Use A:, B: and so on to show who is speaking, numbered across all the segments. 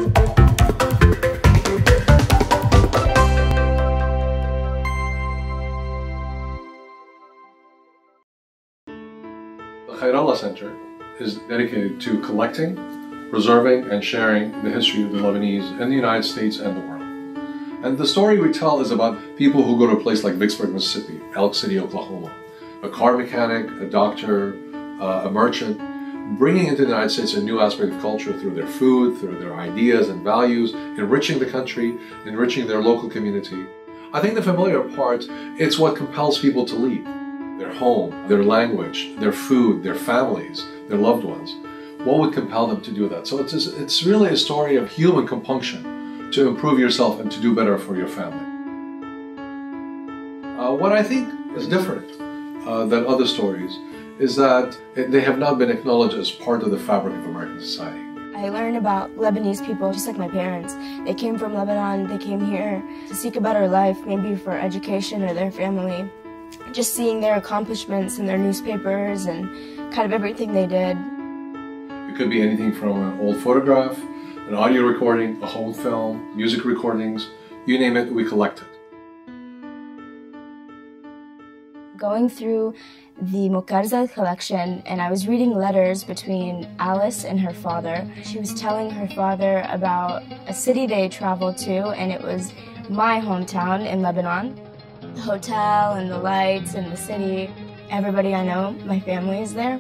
A: The Khairallah Center is dedicated to collecting, preserving, and sharing the history of the Lebanese in the United States and the world. And the story we tell is about people who go to a place like Vicksburg, Mississippi, Elk City, Oklahoma, a car mechanic, a doctor, a merchant, bringing into the United States a new aspect of culture through their food, through their ideas and values, enriching the country, enriching their local community. I think the familiar part, it's what compels people to leave. Their home, their language, their food, their families, their loved ones. What would compel them to do that? So it's really a story of human compunction to improve yourself and to do better for your family. What I think is different than other stories is that they have not been acknowledged as part of the fabric of American society.
B: I learned about Lebanese people just like my parents. They came from Lebanon, they came here to seek a better life, maybe for education or their family. Just seeing their accomplishments in their newspapers and kind of everything they did.
A: It could be anything from an old photograph, an audio recording, a home film, music recordings, you name it, we collect it.
B: Going through the Mukarzal collection, and I was reading letters between Alice and her father. She was telling her father about a city they traveled to, and it was my hometown in Lebanon. The hotel and the lights and the city. Everybody I know, my family is there.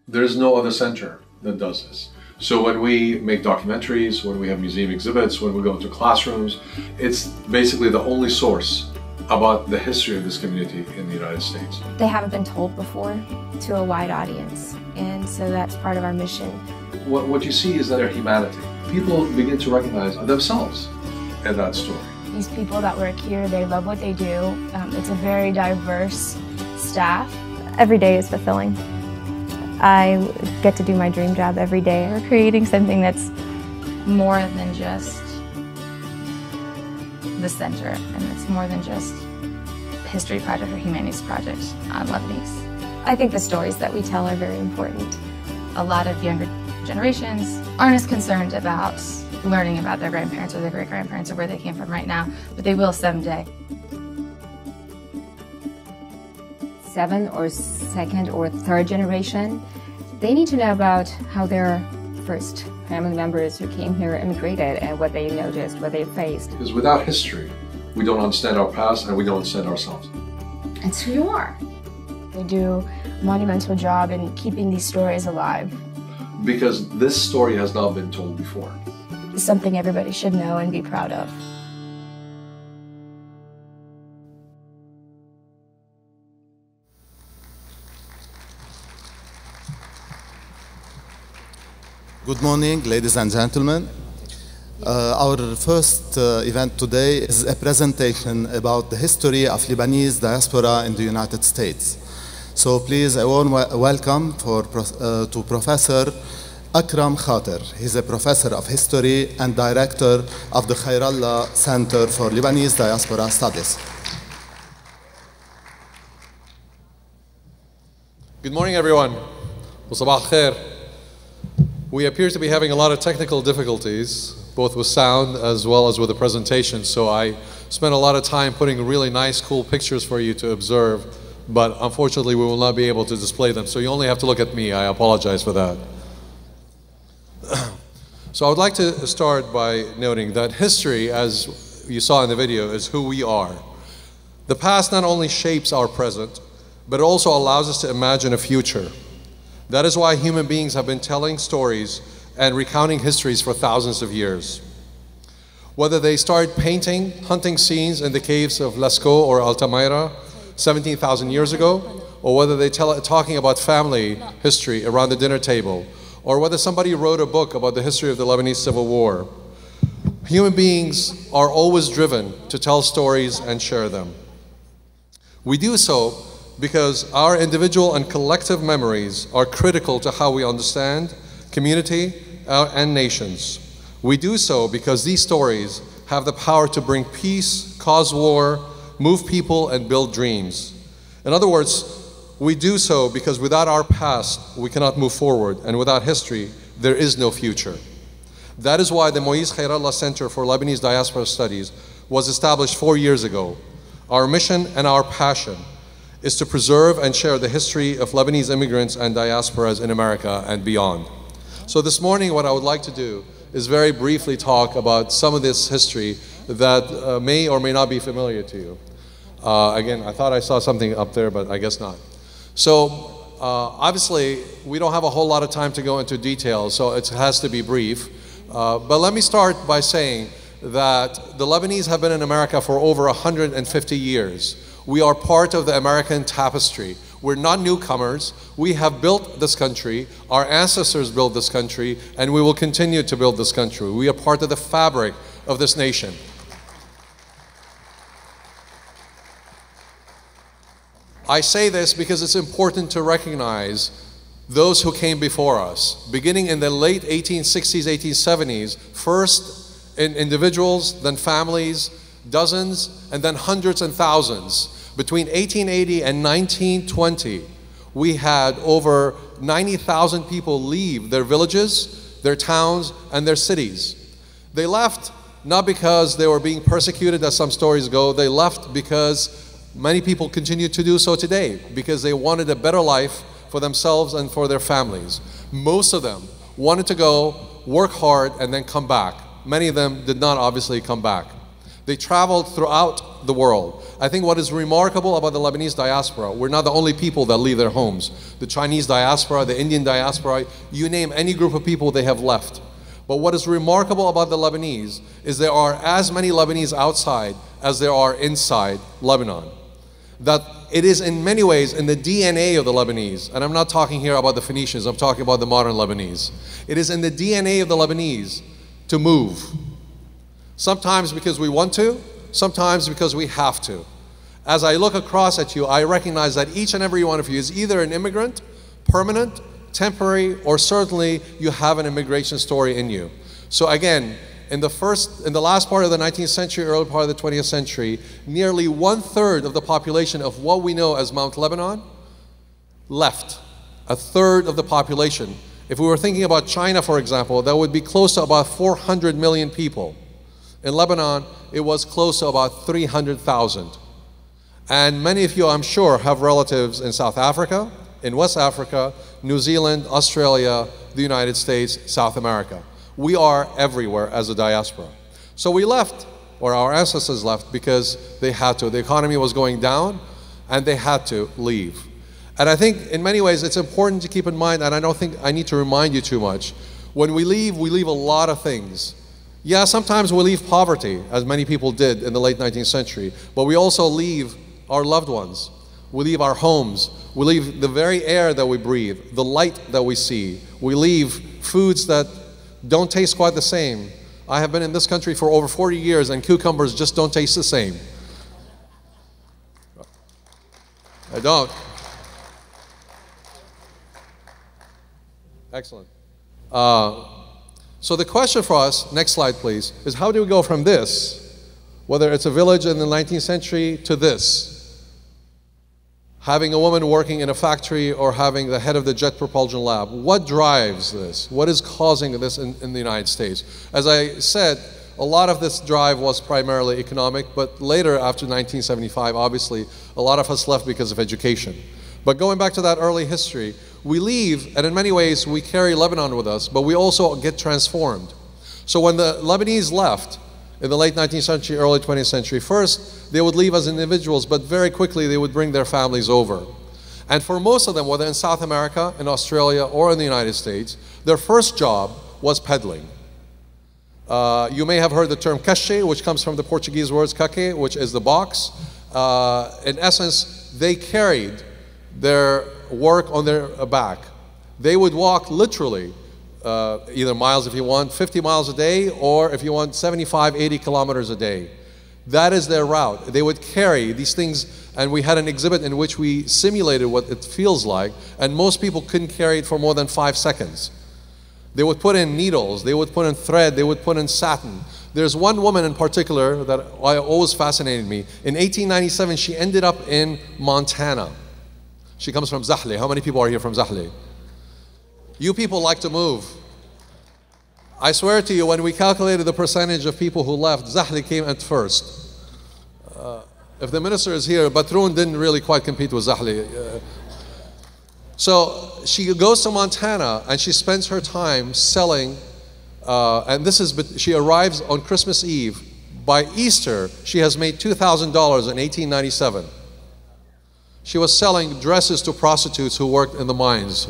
A: There's no other center that does this. So when we make documentaries, when we have museum exhibits, when we go into classrooms, it's basically the only source about the history of this community in the United States.
C: They haven't been told before to a wide audience, and so that's part of our mission.
A: What you see is their humanity. People begin to recognize themselves in that story.
B: These people that work here, they love what they do. It's a very diverse staff.
C: Every day is fulfilling. I get to do my dream job every day. We're creating something that's more than just the center, and it's more than just a history project or humanities project on Lebanese. I think the stories that we tell are very important. A lot of younger generations aren't as concerned about learning about their grandparents or their great-grandparents or where they came from right now, but they will someday.
D: 7th or 2nd or 3rd generation, they need to know about how their first family members who came here immigrated and what they noticed, what they faced.
A: Because without history, we don't understand our past and we don't understand ourselves.
D: It's who you are.
B: They do a monumental job in keeping these stories alive.
A: Because this story has not been told before.
B: It's something everybody should know and be proud of.
E: Good morning, ladies and gentlemen. Our first event today is a presentation about the history of Lebanese diaspora in the United States. So please, a warm welcome to Professor Akram Khater. He's a professor of history and director of the Khairallah Center for Lebanese Diaspora Studies.
F: Good morning, everyone. Sabah khair. We appear to be having a lot of technical difficulties, both with sound as well as with the presentation, so I spent a lot of time putting really nice, cool pictures for you to observe, but unfortunately we will not be able to display them, so you only have to look at me. I apologize for that. So I would like to start by noting that history, as you saw in the video, is who we are. The past not only shapes our present, but it also allows us to imagine a future. That is why human beings have been telling stories and recounting histories for thousands of years. Whether they started painting hunting scenes in the caves of Lascaux or Altamira 17,000 years ago, or whether they talking about family history around the dinner table, or whether somebody wrote a book about the history of the Lebanese Civil War, human beings are always driven to tell stories and share them. We do so because our individual and collective memories are critical to how we understand community and nations. We do so because these stories have the power to bring peace, cause war, move people, and build dreams. In other words, We do so because without our past, we cannot move forward, and without history, there is no future. That is why the Maurice Khairallah Center for Lebanese Diaspora Studies was established 4 years ago. Our mission and our passion is to preserve and share the history of Lebanese immigrants and diasporas in America and beyond. So this morning, what I would like to do is very briefly talk about some of this history that may or may not be familiar to you. Again, I thought I saw something up there, but I guess not. So obviously, we don't have a whole lot of time to go into details, so it has to be brief. But let me start by saying that the Lebanese have been in America for over 150 years. We are part of the American tapestry. We're not newcomers. We have built this country. Our ancestors built this country, and we will continue to build this country. We are part of the fabric of this nation. I say this because it's important to recognize those who came before us. Beginning in the late 1860s, 1870s, first in individuals, then families, dozens, and then hundreds and thousands. Between 1880 and 1920, we had over 90,000 people leave their villages, their towns, and their cities. They left not because they were being persecuted, as some stories go. They left because many people continue to do so today, because they wanted a better life for themselves and for their families. Most of them wanted to go, work hard, and then come back. Many of them did not obviously come back. They traveled throughout the world. I think what is remarkable about the Lebanese diaspora, we're not the only people that leave their homes. The Chinese diaspora, the Indian diaspora, you name any group of people, they have left. But what is remarkable about the Lebanese is there are as many Lebanese outside as there are inside Lebanon. That it is in many ways in the DNA of the Lebanese, and I'm not talking here about the Phoenicians, I'm talking about the modern Lebanese. It is in the DNA of the Lebanese to move. Sometimes because we want to, sometimes because we have to. As I look across at you, I recognize that each and every one of you is either an immigrant, permanent, temporary, or certainly you have an immigration story in you. So again, in the last part of the 19th century, early part of the 20th century, nearly 1/3 of the population of what we know as Mount Lebanon left. 1/3 of the population. If we were thinking about China, for example, that would be close to about 400 million people. In Lebanon, it was close to about 300,000. And many of you, I'm sure, have relatives in South Africa, in West Africa, New Zealand, Australia, the United States, South America. We are everywhere as a diaspora. So we left, or our ancestors left, because they had to. The economy was going down, and they had to leave. And I think in many ways it's important to keep in mind, and I don't think I need to remind you too much, when we leave a lot of things. Yeah, sometimes we leave poverty, as many people did in the late 19th century, but we also leave our loved ones. We leave our homes. We leave the very air that we breathe, the light that we see. We leave foods that don't taste quite the same. I have been in this country for over 40 years and cucumbers just don't taste the same. I don't. Excellent. So the question for us, next slide please, is how do we go from this, whether it's a village in the 19th century, to this? Having a woman working in a factory or having the head of the jet propulsion lab. What drives this? What is causing this in the United States? As I said, a lot of this drive was primarily economic, but later after 1975, obviously, a lot of us left because of education. But going back to that early history, we leave, and in many ways, we carry Lebanon with us, but we also get transformed. So when the Lebanese left, in the late 19th century, early 20th century, first they would leave as individuals, but very quickly they would bring their families over. And for most of them, whether in South America, in Australia, or in the United States, their first job was peddling. You may have heard the term caixa, which comes from the Portuguese words caque, which is the box. In essence, they carried their work on their back. They would walk literally either miles if you want, 50 miles a day, or if you want 75, 80 kilometers a day. That is their route. They would carry these things, and we had an exhibit in which we simulated what it feels like, and most people couldn't carry it for more than 5 seconds. They would put in needles, they would put in thread, they would put in satin. There's one woman in particular that always fascinated me. In 1897, she ended up in Montana. She comes from Zahle. How many people are here from Zahle? You people like to move. I swear to you, when we calculated the percentage of people who left, Zahle came at first. If the minister is here, Batroun didn't really quite compete with Zahle. So she goes to Montana and she spends her time selling, she arrives on Christmas Eve. By Easter, she has made $2,000 in 1897. She was selling dresses to prostitutes who worked in the mines.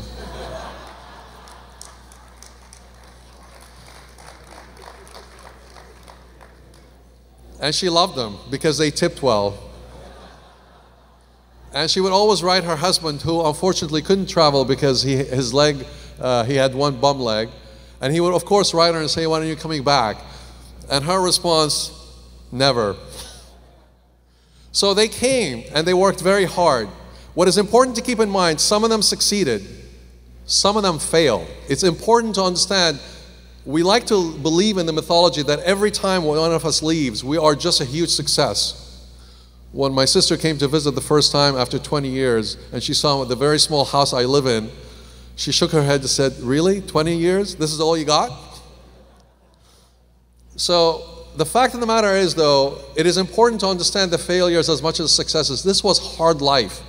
F: And she loved them because they tipped well. And she would always write her husband, who unfortunately couldn't travel because he had one bum leg. And he would, of course, write her and say, when are you coming back? And her response, never. So they came and they worked very hard. What is important to keep in mind, some of them succeeded, some of them failed. It's important to understand, we like to believe in the mythology that every time one of us leaves, we are just a huge success. When my sister came to visit the first time after 20 years, and she saw the very small house I live in, she shook her head and said, really, 20 years? This is all you got? So the fact of the matter is, though, it is important to understand the failures as much as successes. This was hard life.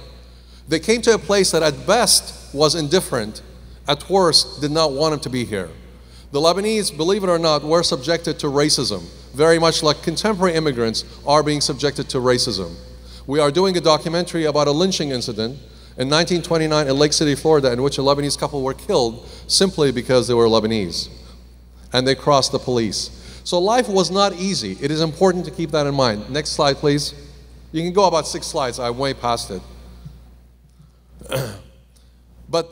F: They came to a place that at best was indifferent, at worst did not want him to be here. The Lebanese, believe it or not, were subjected to racism, very much like contemporary immigrants are being subjected to racism. We are doing a documentary about a lynching incident in 1929 in Lake City, Florida, in which a Lebanese couple were killed simply because they were Lebanese. And they crossed the police. So life was not easy. It is important to keep that in mind. Next slide, please. You can go about 6 slides. I'm way past it. But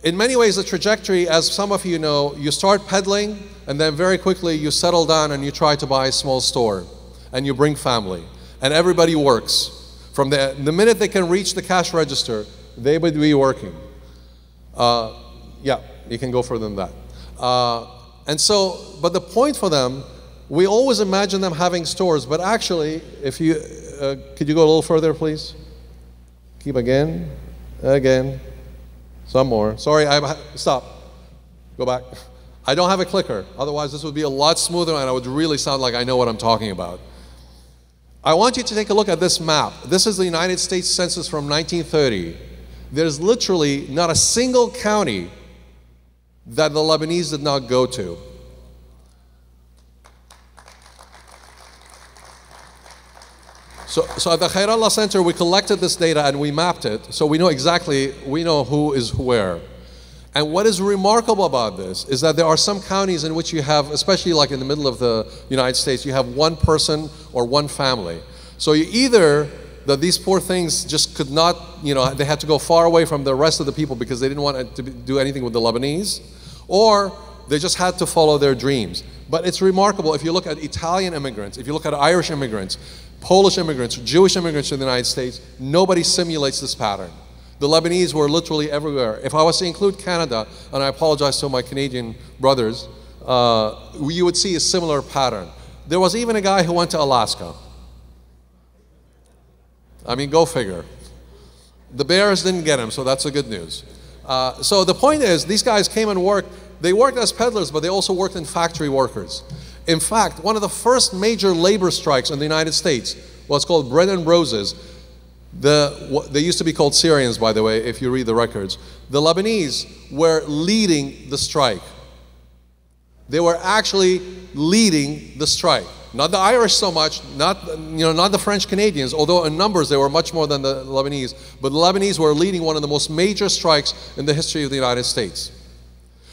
F: in many ways, the trajectory, as some of you know, you start peddling, and then very quickly you settle down and you try to buy a small store, and you bring family, and everybody works. From the minute they can reach the cash register, they would be working. Yeah, you can go further than that. But the point for them, we always imagine them having stores, but actually, if you, could you go a little further, please? Keep again, some more. Sorry, stop. Go back. I don't have a clicker. Otherwise, this would be a lot smoother and I would really sound like I know what I'm talking about. I want you to take a look at this map. This is the United States Census from 1930. There's literally not a single county that the Lebanese did not go to. So at the Khairallah Center, we collected this data and we mapped it, so we know exactly, we know who is where. And what is remarkable about this is that there are some counties in which you have, especially like in the middle of the United States, you have one person or one family. So you either, that these poor things just could not, they had to go far away from the rest of the people because they didn't want to do anything with the Lebanese, or they just had to follow their dreams. But it's remarkable, if you look at Italian immigrants, if you look at Irish immigrants, Polish immigrants, Jewish immigrants in the United States, nobody simulates this pattern. The Lebanese were literally everywhere. If I was to include Canada, and I apologize to my Canadian brothers, you would see a similar pattern. There was even a guy who went to Alaska. I mean, go figure. The Bears didn't get him, so that's the good news. So the point is, these guys came and worked. They worked as peddlers, but they also worked in factory workers. In fact, one of the first major labor strikes in the United States was called Bread and Roses. They used to be called Syrians, by the way, if you read the records. The Lebanese were leading the strike. They were actually leading the strike. Not the Irish so much, not the French Canadians, although in numbers they were much more than the Lebanese, but the Lebanese were leading one of the most major strikes in the history of the United States.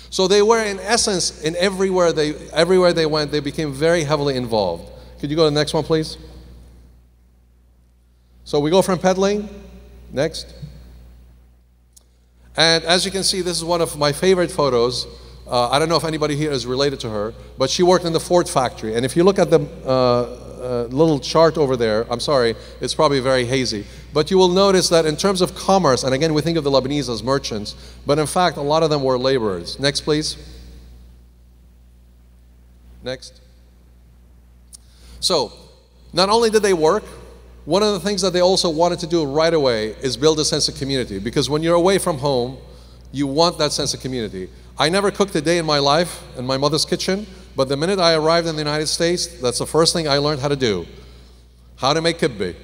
F: So they were, in essence, everywhere they went, they became very heavily involved. Could you go to the next one, please? So we go from peddling, next. And as you can see, this is one of my favorite photos. I don't know if anybody here is related to her, but she worked in the Ford factory. And if you look at the little chart over there, I'm sorry, it's probably very hazy, but you will notice that in terms of commerce, and again, we think of the Lebanese as merchants, but in fact, a lot of them were laborers. Next, please. Next. So, not only did they work, One of the things that they also wanted to do right away is build a sense of community, because when you're away from home, you want that sense of community. I never cooked a day in my life in my mother's kitchen, but the minute I arrived in the United States, that's the first thing I learned how to do. How to make kibbe.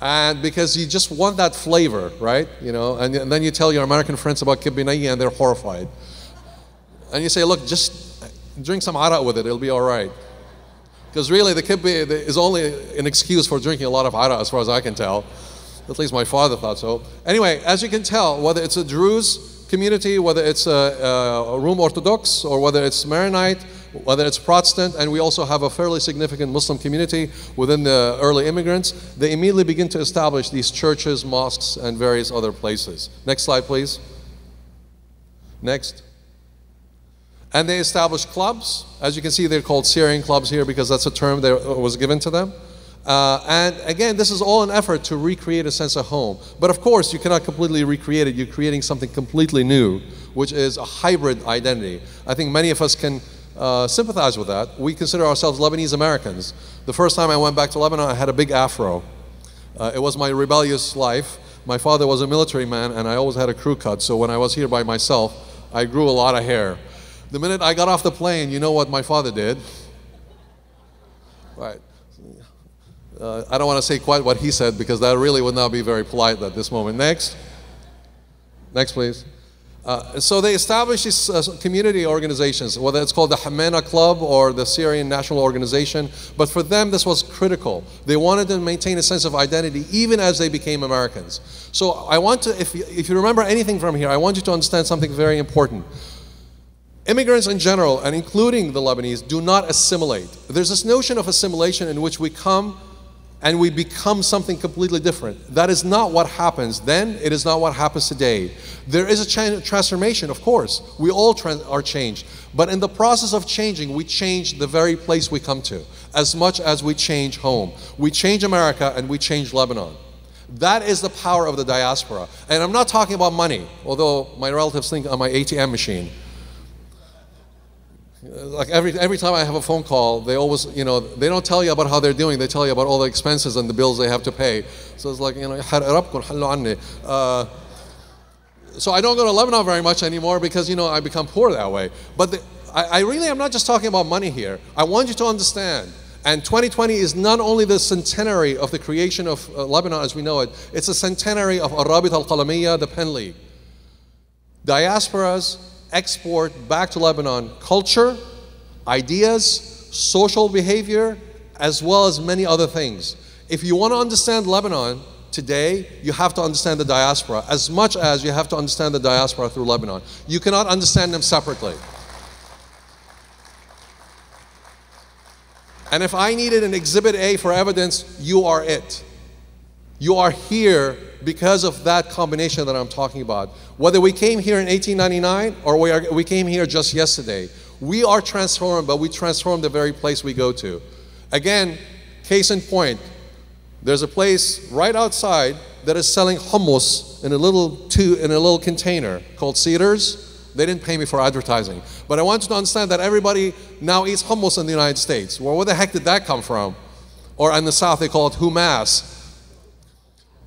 F: And because you just want that flavor, right? You know, and then you tell your American friends about kibbe nayyi and they're horrified. And you say, look, just drink some arak with it, it'll be all right. Because really the kibbe is only an excuse for drinking a lot of arak as far as I can tell. At least my father thought so. Anyway, as you can tell, whether it's a Druze community, whether it's a Rum Orthodox, or whether it's Maronite, whether it's Protestant, and we also have a fairly significant Muslim community within the early immigrants, they immediately begin to establish these churches, mosques, and various other places. Next slide, please. Next. And they established clubs. As you can see, they're called Syrian Clubs here because that's a term that was given to them. And again, this is all an effort to recreate a sense of home. But of course, you cannot completely recreate it. You're creating something completely new, which is a hybrid identity. I think many of us can sympathize with that. We consider ourselves Lebanese Americans. The first time I went back to Lebanon, I had a big afro. It was my rebellious life. My father was a military man, and I always had a crew cut. So when I was here by myself, I grew a lot of hair. The minute I got off the plane, you know what my father did? Right. I don't want to say quite what he said because that really would not be very polite at this moment. Next. Next, please. So they established these community organizations, whether it's called the Hamena Club or the Syrian National Organization. But for them, this was critical. They wanted to maintain a sense of identity even as they became Americans. So I want to, if you remember anything from here, I want you to understand something very important. Immigrants in general, and including the Lebanese, do not assimilate. There's this notion of assimilation in which we come and we become something completely different. That is not what happens then. It is not what happens today. There is a transformation, of course. We all are changed. But in the process of changing, we change the very place we come to, as much as we change home. We change America and we change Lebanon. That is the power of the diaspora. And I'm not talking about money, although my relatives think I'm my ATM machine. Like every time I have a phone call, they always, you know, they don't tell you about how they're doing, they tell you about all the expenses and the bills they have to pay. So it's like, you know, so I don't go to Lebanon very much anymore because, you know, I become poor that way. But I really am not just talking about money here. I want you to understand. And 2020 is not only the centenary of the creation of Lebanon as we know it, it's a centenary of Al-Rabita Al-Qalamiyya, the Pen League. Diasporas export back to Lebanon culture, ideas, social behavior, as well as many other things. If you want to understand Lebanon today, you have to understand the diaspora as much as you have to understand the diaspora through Lebanon. You cannot understand them separately. And if I needed an Exhibit A for evidence, you are it. You are here because of that combination that I'm talking about. Whether we came here in 1899 or we came here just yesterday, we are transformed, but we transform the very place we go to. Again, case in point, there's a place right outside that is selling hummus in a little container called Cedars. They didn't pay me for advertising. But I want you to understand that everybody now eats hummus in the United States. Well, where the heck did that come from? Or in the South, they call it hummus.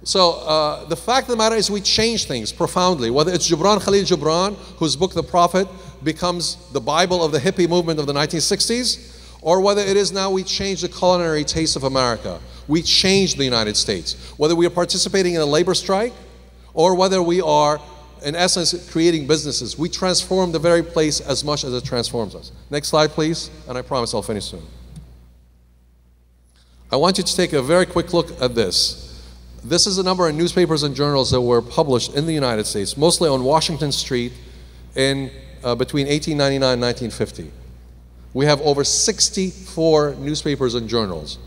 F: So the fact of the matter is we change things profoundly. Whether it's Khalil Gibran, whose book The Prophet becomes the Bible of the hippie movement of the 1960s, or whether it is now we change the culinary taste of America. We change the United States. Whether we are participating in a labor strike, or whether we are, in essence, creating businesses, we transform the very place as much as it transforms us. Next slide, please, and I promise I'll finish soon. I want you to take a very quick look at this. This is a number of newspapers and journals that were published in the United States, mostly on Washington Street in between 1899 and 1950. We have over 64 newspapers and journals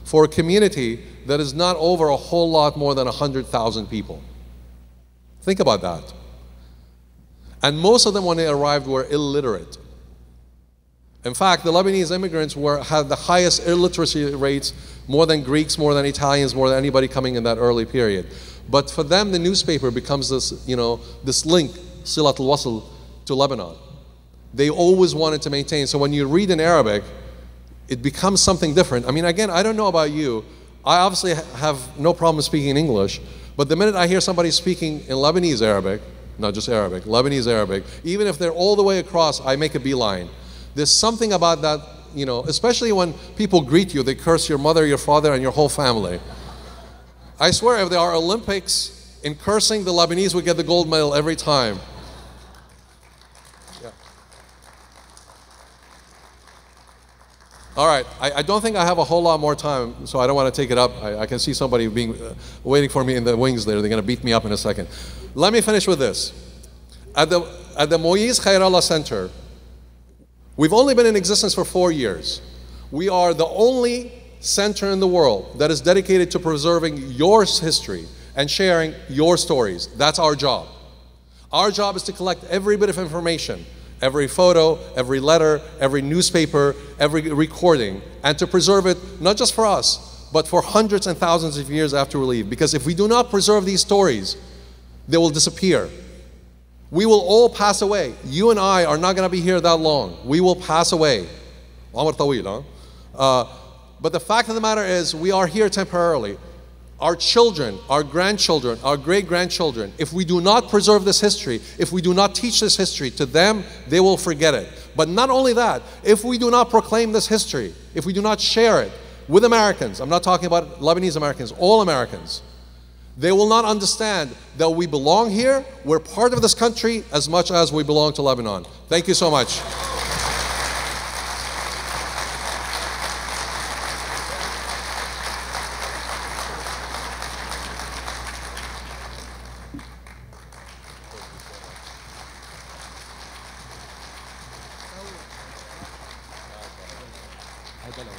F: for a community that is not over a whole lot more than 100,000 people. Think about that. And most of them, when they arrived, were illiterate. In fact, the Lebanese immigrants had the highest illiteracy rates, more than Greeks, more than Italians, more than anybody coming in that early period. But for them, the newspaper becomes this, you know, this link, Silat al-Wasl, to Lebanon. They always wanted to maintain. So when you read in Arabic, it becomes something different. I mean, again, I don't know about you, I obviously have no problem speaking in English, but the minute I hear somebody speaking in Lebanese Arabic, not just Arabic, Lebanese Arabic, even if they're all the way across, I make a beeline. There's something about that, you know, especially when people greet you, they curse your mother, your father, and your whole family. I swear, if there are Olympics in cursing, the Lebanese would get the gold medal every time. Yeah. All right, I don't think I have a whole lot more time, so I don't want to take it up. I can see somebody waiting for me in the wings there. They're going to beat me up in a second. Let me finish with this. At the Maurice Khairallah Center, we've only been in existence for 4 years. We are the only center in the world that is dedicated to preserving your history and sharing your stories. That's our job. Our job is to collect every bit of information, every photo, every letter, every newspaper, every recording, and to preserve it not just for us, but for hundreds and thousands of years after we leave. Because if we do not preserve these stories, they will disappear. We will all pass away. You and I are not going to be here that long. We will pass away. But the fact of the matter is, we are here temporarily. Our children, our grandchildren, our great-grandchildren, if we do not preserve this history, if we do not teach this history to them, they will forget it. But not only that, if we do not proclaim this history, if we do not share it with Americans, I'm not talking about Lebanese Americans, all Americans, they will not understand that we belong here, we're part of this country as much as we belong to Lebanon. Thank you so much. I don't know.